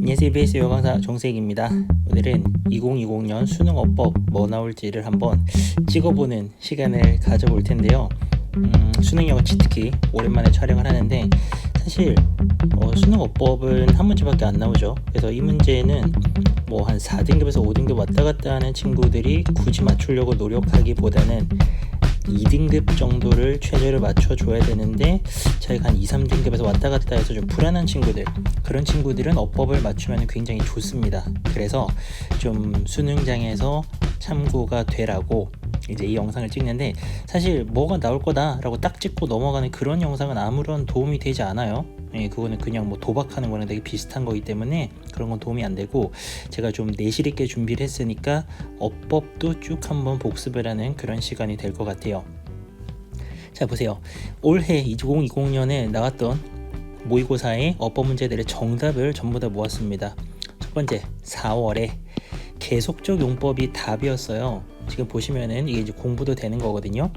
안녕하세요. EBS 영어강사 정세익입니다. 오늘은 2020년 수능 어법 뭐 나올지를 한번 찍어보는 시간을 가져볼 텐데요. 수능 영어 치트키 오랜만에 촬영을 하는데 사실 수능 어법은 한 문제밖에 안 나오죠. 그래서 이 문제는 뭐 한 4등급에서 5등급 왔다 갔다 하는 친구들이 굳이 맞추려고 노력하기보다는 2등급 정도를 최저를 맞춰줘야 되는데 저희가 한 2, 3등급에서 왔다 갔다 해서 좀 불안한 친구들, 그런 친구들은 어법을 맞추면 굉장히 좋습니다. 그래서 좀 수능장에서 참고가 되라고 이제 이 영상을 찍는데, 사실 뭐가 나올 거다 라고 딱 찍고 넘어가는 그런 영상은 아무런 도움이 되지 않아요. 그거는 그냥 뭐 도박하는 거랑 되게 비슷한 거기 때문에 그런 건 도움이 안 되고, 제가 좀 내실 있게 준비를 했으니까 어법도 쭉 한번 복습을 하는 그런 시간이 될 것 같아요. 자, 보세요. 올해 2020년에 나왔던 모의고사의 어법 문제들의 정답을 전부 다 모았습니다. 첫 번째, 4월에 계속적 용법이 답이었어요. 지금 보시면은 이게 이제 공부도 되는 거거든요.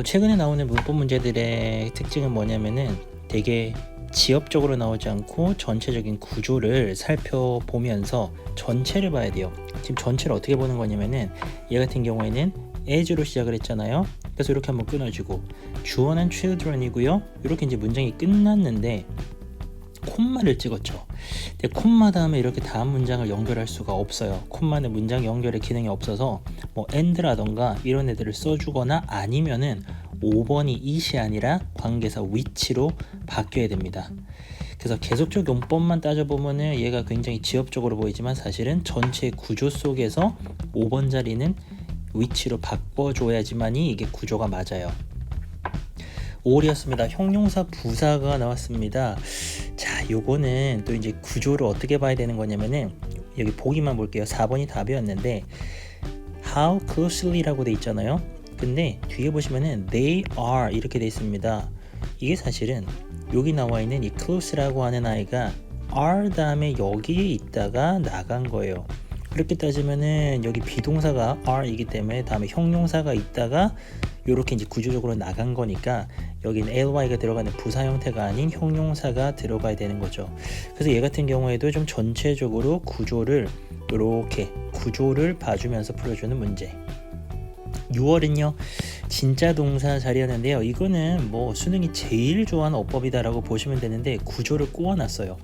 최근에 나오는 문법 문제들의 특징은 뭐냐면은 되게 지엽적으로 나오지 않고 전체적인 구조를 살펴보면서 전체를 봐야 돼요. 지금 전체를 어떻게 보는 거냐면은, 얘 같은 경우에는 as로 시작을 했잖아요. 그래서 이렇게 한번 끊어주고, 주어는 children이고요. 이렇게 이제 문장이 끝났는데 콤마를 찍었죠. 근데 콤마 다음에 이렇게 다음 문장을 연결할 수가 없어요. 콤마는 문장 연결의 기능이 없어서 뭐 and라던가 이런 애들을 써주거나 아니면은 5번이 it이 아니라 관계사 which로 바뀌어야 됩니다. 그래서 계속적 용법만 따져보면은 얘가 굉장히 지엽적으로 보이지만 사실은 전체 구조 속에서 5번 자리는 which로 바꿔줘야지만이 이게 구조가 맞아요. 5월이었습니다. 형용사 부사가 나왔습니다. 자, 요거는 또 이제 구조를 어떻게 봐야 되는 거냐면은, 여기 보기만 볼게요. 4번이 답이었는데 how closely라고 돼 있잖아요. 근데 뒤에 보시면은 they are 이렇게 돼 있습니다. 이게 사실은 여기 나와 있는 이 close라고 하는 아이가 are 다음에 여기에 있다가 나간 거예요. 그렇게 따지면은 여기 비동사가 are이기 때문에 다음에 형용사가 있다가 이렇게 이제 구조적으로 나간 거니까 여기는 ly가 들어가는 부사 형태가 아닌 형용사가 들어가야 되는 거죠. 그래서 얘 같은 경우에도 좀 전체적으로 구조를 이렇게 구조를 봐주면서 풀어주는 문제. 6월은요 진짜 동사 자리였는데요. 이거는 뭐 수능이 제일 좋아하는 어법이다라고 보시면 되는데 구조를 꼬아놨어요.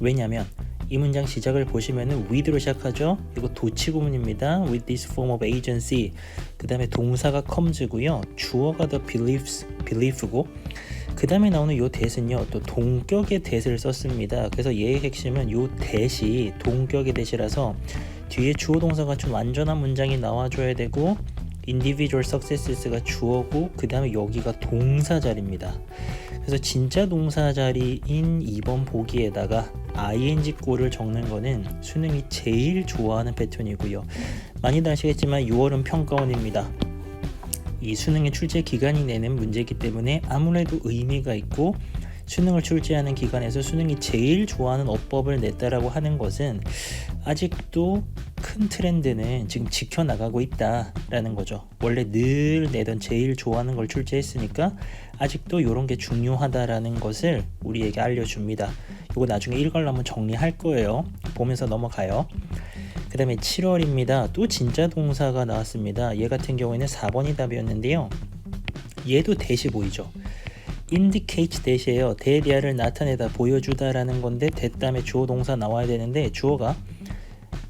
왜냐면 이 문장 시작을 보시면은 with로 시작하죠. 이거 도치 구문입니다. with this form of agency. 그 다음에 동사가 comes고요. 주어가 the belief고, 그 다음에 나오는 요 that은요 또 동격의 that을 썼습니다. 그래서 얘의 핵심은 요 that이 동격의 that이라서 뒤에 주어 동사가 좀 완전한 문장이 나와줘야 되고, individual successes가 주어고 그 다음에 여기가 동사 자리입니다. 그래서 진짜 동사 자리인 2번 보기에다가 ing 꼴을 적는 거는 수능이 제일 좋아하는 패턴이고요. 많이들 아시겠지만 6월은 평가원입니다. 이 수능의 출제 기간이 내는 문제이기 때문에 아무래도 의미가 있고, 수능을 출제하는 기관에서 수능이 제일 좋아하는 어법을 냈다라고 하는 것은 아직도 큰 트렌드는 지금 지켜나가고 있다라는 거죠. 원래 늘 내던 제일 좋아하는 걸 출제했으니까 아직도 이런 게 중요하다라는 것을 우리에게 알려줍니다. 이거 나중에 일괄로 정리할 거예요. 보면서 넘어가요. 그 다음에 7월입니다. 또 진짜 동사가 나왔습니다. 얘 같은 경우에는 4번이 답이었는데요. 얘도 that이 보이죠. indicate that이에요. that이야를 나타내다 보여주다 라는 건데 that 다음에 주어 동사 나와야 되는데 주어가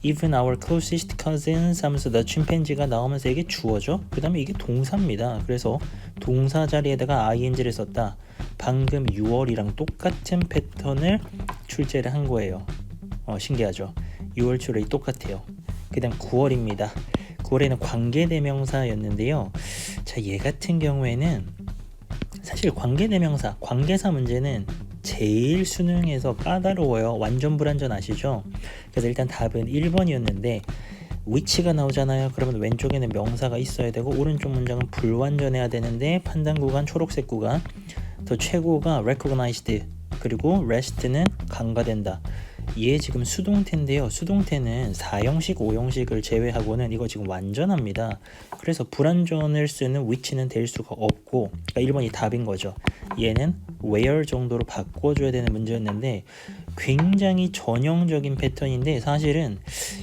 even our closest cousins 하면서 the chimpanzee가 나오면서 이게 주어죠. 그 다음에 이게 동사입니다. 그래서 동사 자리에다가 ing를 썼다. 방금 6월이랑 똑같은 패턴을 출제를 한 거예요. 신기하죠. 6월 출력이 똑같아요. 그 다음 9월입니다. 9월에는 관계대명사였는데요. 자, 얘 같은 경우에는 사실 관계대명사, 관계사 문제는 제일 수능에서 까다로워요. 완전 불완전 아시죠? 그래서 일단 답은 1번이었는데 which가 나오잖아요. 그러면 왼쪽에는 명사가 있어야 되고 오른쪽 문장은 불완전해야 되는데 판단 구간 초록색 구간, 더 최고가 recognized, 그리고 rest는 간과된다. 얘 지금 수동태인데요. 수동태는 4형식, 5형식을 제외하고는 이거 지금 완전합니다. 그래서 불완전을 쓰는 which는 될 수가 없고, 그러니까 1번이 답인 거죠. 얘는 where 정도로 바꿔줘야 되는 문제였는데 굉장히 전형적인 패턴인데 사실은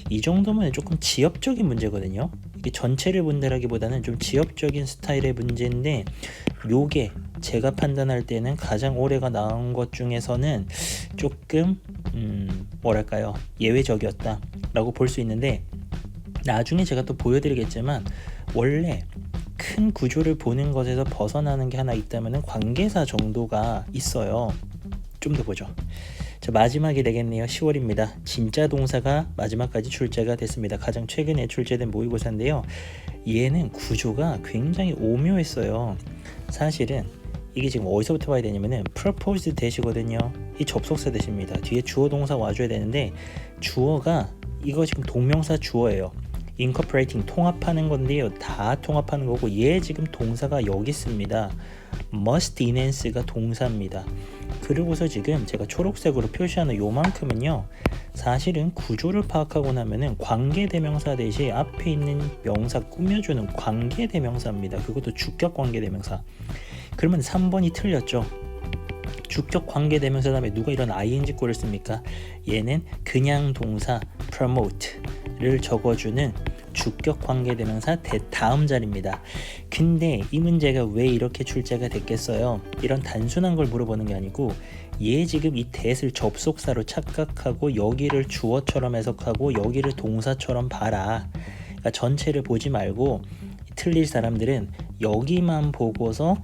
이 정도면 조금 지엽적인 문제거든요. 이게 전체를 본다라기보다는 좀 지엽적인 스타일의 문제인데 요게 제가 판단할 때는 가장 올해가 나온 것 중에서는 조금 뭐랄까요, 예외적이었다 라고 볼 수 있는데, 나중에 제가 또 보여드리겠지만 원래 큰 구조를 보는 것에서 벗어나는 게 하나 있다면 관계사 정도가 있어요. 좀 더 보죠. 자, 마지막이 되겠네요. 10월입니다. 진짜 동사가 마지막까지 출제가 됐습니다. 가장 최근에 출제된 모의고사인데요. 얘는 구조가 굉장히 오묘했어요. 사실은 이게 지금 어디서부터 봐야 되냐면은 proposed 대시거든요. 이 접속사 대시입니다. 뒤에 주어 동사 와줘야 되는데 주어가 이거 지금 동명사 주어예요. incorporating 통합하는 건데요. 다 통합하는 거고 얘 지금 동사가 여기 있습니다. must enhance가 동사입니다. 그리고서 지금 제가 초록색으로 표시하는 요만큼은요, 사실은 구조를 파악하고 나면은 관계대명사 대신 앞에 있는 명사 꾸며주는 관계대명사입니다. 그것도 주격 관계대명사. 그러면 3번이 틀렸죠. 주격 관계대명사 다음에 누가 이런 ing 꼴을 씁니까? 얘는 그냥 동사 promote를 적어주는 주격 관계대명사 다음 자리입니다. 근데 이 문제가 왜 이렇게 출제가 됐겠어요? 이런 단순한 걸 물어보는 게 아니고 얘 지금 이 that을 접속사로 착각하고 여기를 주어처럼 해석하고 여기를 동사처럼 봐라. 그러니까 전체를 보지 말고 틀릴 사람들은 여기만 보고서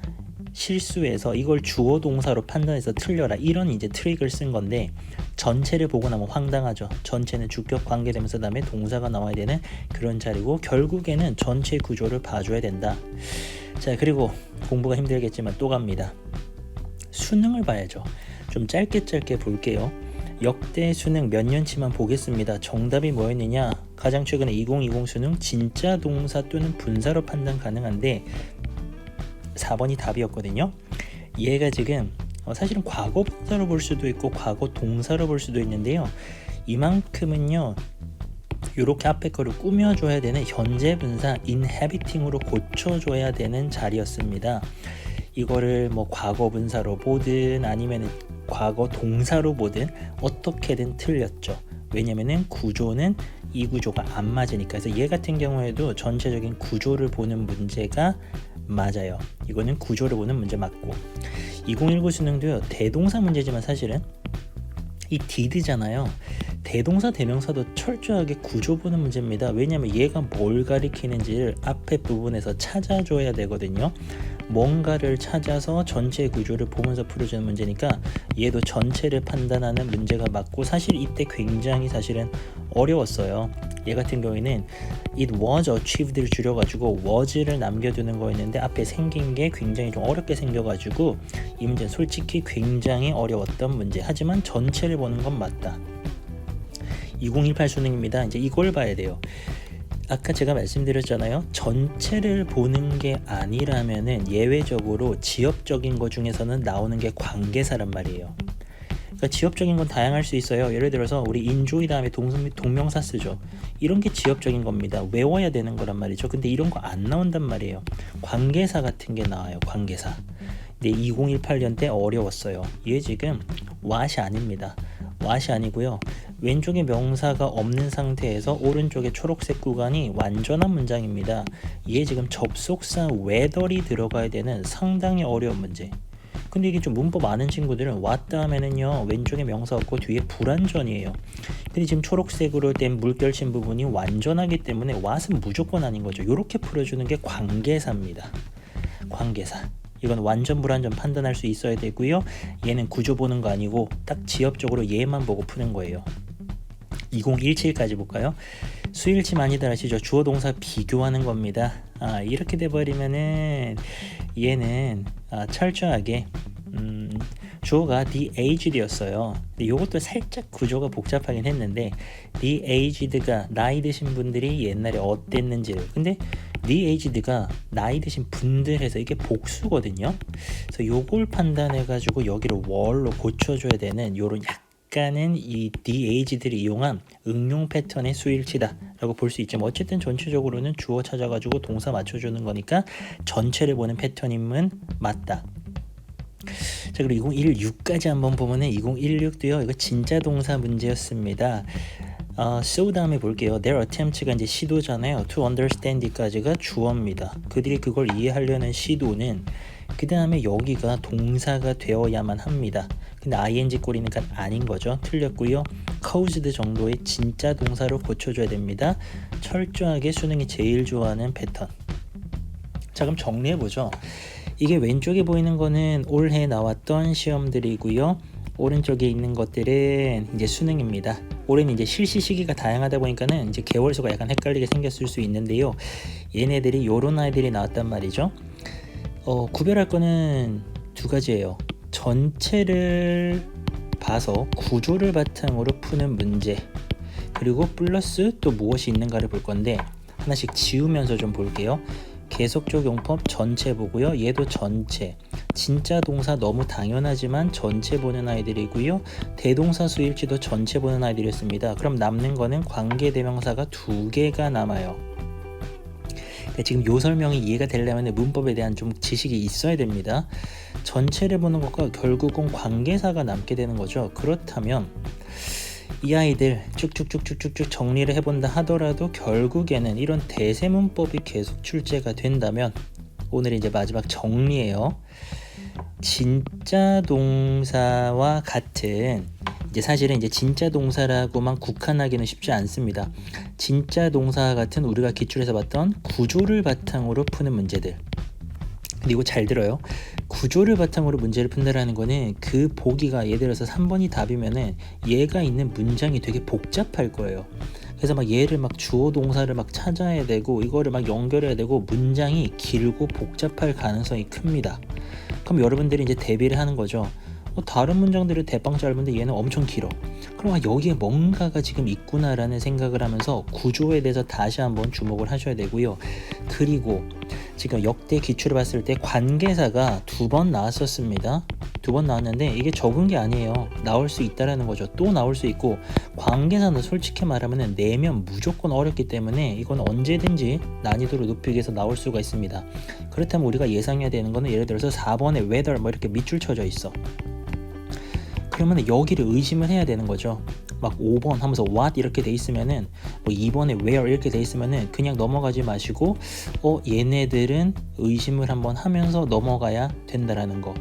실수해서 이걸 주어 동사로 판단해서 틀려라, 이런 이제 트릭을 쓴 건데, 전체를 보고 나면 황당하죠. 전체는 주격 관계대명사 다음에 동사가 나와야 되는 그런 자리고 결국에는 전체 구조를 봐줘야 된다. 자, 그리고 공부가 힘들겠지만 또 갑니다. 수능을 봐야죠. 좀 짧게 볼게요. 역대 수능 몇 년치만 보겠습니다. 정답이 뭐였느냐? 가장 최근에 2020 수능 진짜 동사 또는 분사로 판단 가능한데 4번이 답이었거든요. 얘가 지금 사실은 과거 분사로 볼 수도 있고 과거 동사로 볼 수도 있는데요. 이만큼은요, 이렇게 앞에 거를 꾸며줘야 되는 현재 분사 inhabiting으로 고쳐줘야 되는 자리였습니다. 이거를 뭐 과거 분사로 보든 아니면 과거 동사로 보든 어떻게든 틀렸죠. 왜냐면은 구조는 이 구조가 안 맞으니까. 그래서 얘 같은 경우에도 전체적인 구조를 보는 문제가 맞아요. 이거는 구조를 보는 문제 맞고, 2019 수능도요, 대동사 문제지만 사실은 이 did잖아요. 대동사 대명사도 철저하게 구조 보는 문제입니다. 왜냐하면 얘가 뭘 가리키는지를 앞에 부분에서 찾아줘야 되거든요. 뭔가를 찾아서 전체 구조를 보면서 풀어주는 문제니까 얘도 전체를 판단하는 문제가 맞고, 사실 이때 굉장히 사실은 어려웠어요. 얘 같은 경우에는 it was achieved를 줄여가지고 was를 남겨두는 거였는데 앞에 생긴 게 굉장히 좀 어렵게 생겨가지고 이 문제는 솔직히 굉장히 어려웠던 문제. 하지만 전체를 보는 건 맞다. 2018 수능입니다. 이제 이걸 봐야 돼요. 아까 제가 말씀드렸잖아요. 전체를 보는 게 아니라면은 예외적으로 지엽적인 것 중에서는 나오는 게 관계사란 말이에요. 그러니까 지엽적인 건 다양할 수 있어요. 예를 들어서 우리 enjoy 다음에 동명사 쓰죠. 이런 게 지엽적인 겁니다. 외워야 되는 거란 말이죠. 근데 이런 거 안 나온단 말이에요. 관계사 같은 게 나와요. 관계사. 근데 2018년 때 어려웠어요. 얘 지금 what이 아닙니다. what이 아니고요. 왼쪽에 명사가 없는 상태에서 오른쪽에 초록색 구간이 완전한 문장입니다. 얘 지금 접속사 whether이 들어가야 되는 상당히 어려운 문제. 근데 이게 좀 문법 아는 친구들은 what 다음에는요, 왼쪽에 명사 없고 뒤에 불완전이에요. 근데 지금 초록색으로 된 물결친 부분이 완전하기 때문에 what은 무조건 아닌 거죠. 이렇게 풀어주는 게 관계사입니다. 관계사. 이건 완전 불완전 판단할 수 있어야 되고요. 얘는 구조 보는 거 아니고 딱 지엽적으로 얘만 보고 푸는 거예요. 2017까지 볼까요? 수일치 많이들 아시죠? 주어 동사 비교하는 겁니다. 이렇게 돼버리면은 얘는 철저하게 주어가 the aged였어요. 근데 이것도 살짝 구조가 복잡하긴 했는데 the aged가 나이 드신 분들이 옛날에 어땠는지를, 근데 the aged가 나이 드신 분들 해서 이게 복수거든요. 그래서 요걸 판단해 가지고 여기를 were로 고쳐줘야 되는 요런 약간은 이 the age들이 이용한 응용 패턴의 수일치다라고 볼 수 있죠. 어쨌든 전체적으로는 주어 찾아가지고 동사 맞춰주는 거니까 전체를 보는 패턴임은 맞다. 자, 그리고 2016까지 한번 보면은 2016도요. 이거 진짜 동사 문제였습니다. so 다음에 볼게요. Their attempts가 이제 시도잖아요. To understand까지가 주어입니다. 그들이 그걸 이해하려는 시도는 그 다음에 여기가 동사가 되어야만 합니다. 근데 ing 꼴이니까 아닌 거죠. 틀렸고요. caused 정도의 진짜 동사로 고쳐줘야 됩니다. 철저하게 수능이 제일 좋아하는 패턴. 자, 그럼 정리해보죠. 이게 왼쪽에 보이는 거는 올해 나왔던 시험들이고요. 오른쪽에 있는 것들은 이제 수능입니다. 올해는 이제 실시 시기가 다양하다 보니까는 이제 개월수가 약간 헷갈리게 생겼을 수 있는데요. 얘네들이 요런 아이들이 나왔단 말이죠. 구별할 거는 두 가지예요. 전체를 봐서 구조를 바탕으로 푸는 문제, 그리고 플러스 또 무엇이 있는가를 볼 건데 하나씩 지우면서 좀 볼게요. 계속적 용법 전체 보고요. 얘도 전체. 진짜 동사 너무 당연하지만 전체 보는 아이들이고요. 대동사 수일치도 전체 보는 아이들이었습니다. 그럼 남는 거는 관계대명사가 2개가 남아요. 지금 요 설명이 이해가 되려면 문법에 대한 좀 지식이 있어야 됩니다. 전체를 보는 것과 결국은 관계사가 남게 되는 거죠. 그렇다면 이 아이들 쭉쭉쭉쭉쭉 정리를 해본다 하더라도 결국에는 이런 대세문법이 계속 출제가 된다면 오늘 이제 마지막 정리예요. 진짜 동사와 같은 이제 사실은 이제 진짜 동사라고만 국한하기는 쉽지 않습니다. 진짜 동사와 같은 우리가 기출에서 봤던 구조를 바탕으로 푸는 문제들. 그리고 잘 들어요. 구조를 바탕으로 문제를 푼다라는 거는 그 보기가 예를 들어서 3번이 답이면은 얘가 있는 문장이 되게 복잡할 거예요. 그래서 막 얘를 막 주어 동사를 막 찾아야 되고 이거를 막 연결해야 되고 문장이 길고 복잡할 가능성이 큽니다. 그럼 여러분들이 이제 대비를 하는 거죠. 다른 문장들은 대빵 짧은데 얘는 엄청 길어. 그럼 여기에 뭔가가 지금 있구나라는 생각을 하면서 구조에 대해서 다시 한번 주목을 하셔야 되고요. 그리고 지금 역대 기출을 봤을 때 관계사가 2번 나왔었습니다. 2번 나왔는데 이게 적은 게 아니에요. 나올 수 있다라는 거죠. 또 나올 수 있고 관계사는 솔직히 말하면 내면 무조건 어렵기 때문에 이건 언제든지 난이도를 높이기 위해서 나올 수가 있습니다. 그렇다면 우리가 예상해야 되는 거는 예를 들어서 4번에 whether 뭐 이렇게 밑줄 쳐져 있어. 그러면 여기를 의심을 해야 되는 거죠. 막 5번 하면서 what 이렇게 돼 있으면은 뭐 2번에 where 이렇게 돼 있으면은 그냥 넘어가지 마시고 얘네들은 의심을 한번 하면서 넘어가야 된다라는 거.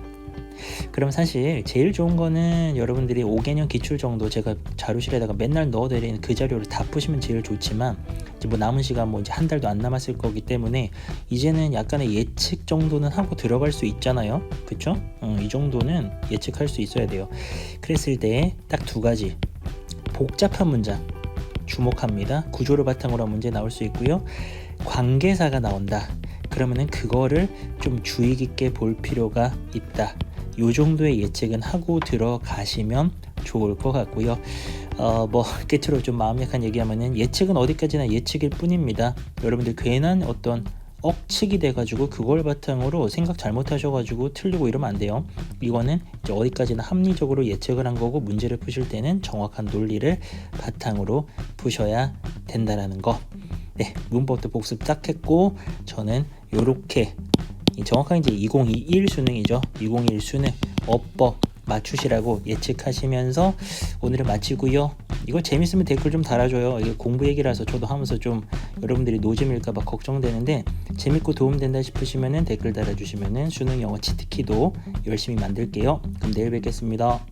그럼 사실 제일 좋은 거는 여러분들이 5개년 기출 정도 제가 자료실에다가 맨날 넣어드리는 그 자료를 다 푸시면 제일 좋지만 이제 뭐 남은 시간 뭐 이제 한 달도 안 남았을 거기 때문에 이제는 약간의 예측 정도는 하고 들어갈 수 있잖아요. 그쵸? 이 정도는 예측할 수 있어야 돼요. 그랬을 때 딱 2가지 복잡한 문장 주목합니다. 구조를 바탕으로 한 문제 나올 수 있고요. 관계사가 나온다. 그러면은 그거를 좀 주의 깊게 볼 필요가 있다. 요 정도의 예측은 하고 들어가시면 좋을 것 같고요. 뭐 끝으로 좀 마음 약한 얘기하면은 예측은 어디까지나 예측일 뿐입니다. 여러분들 괜한 어떤 억측이 돼가지고 그걸 바탕으로 생각 잘못하셔가지고 틀리고 이러면 안 돼요. 이거는 이제 어디까지나 합리적으로 예측을 한 거고 문제를 푸실 때는 정확한 논리를 바탕으로 푸셔야 된다라는 거. 네, 문법도 복습 딱 했고 저는 요렇게 정확하게 이제 2021 수능이죠. 2021 수능 어법 맞추시라고 예측하시면서 오늘은 마치고요. 이거 재밌으면 댓글 좀 달아줘요. 이게 공부 얘기라서 저도 하면서 좀 여러분들이 노잼일까봐 걱정되는데 재밌고 도움된다 싶으시면은 댓글 달아주시면은 수능 영어 치트키도 열심히 만들게요. 그럼 내일 뵙겠습니다.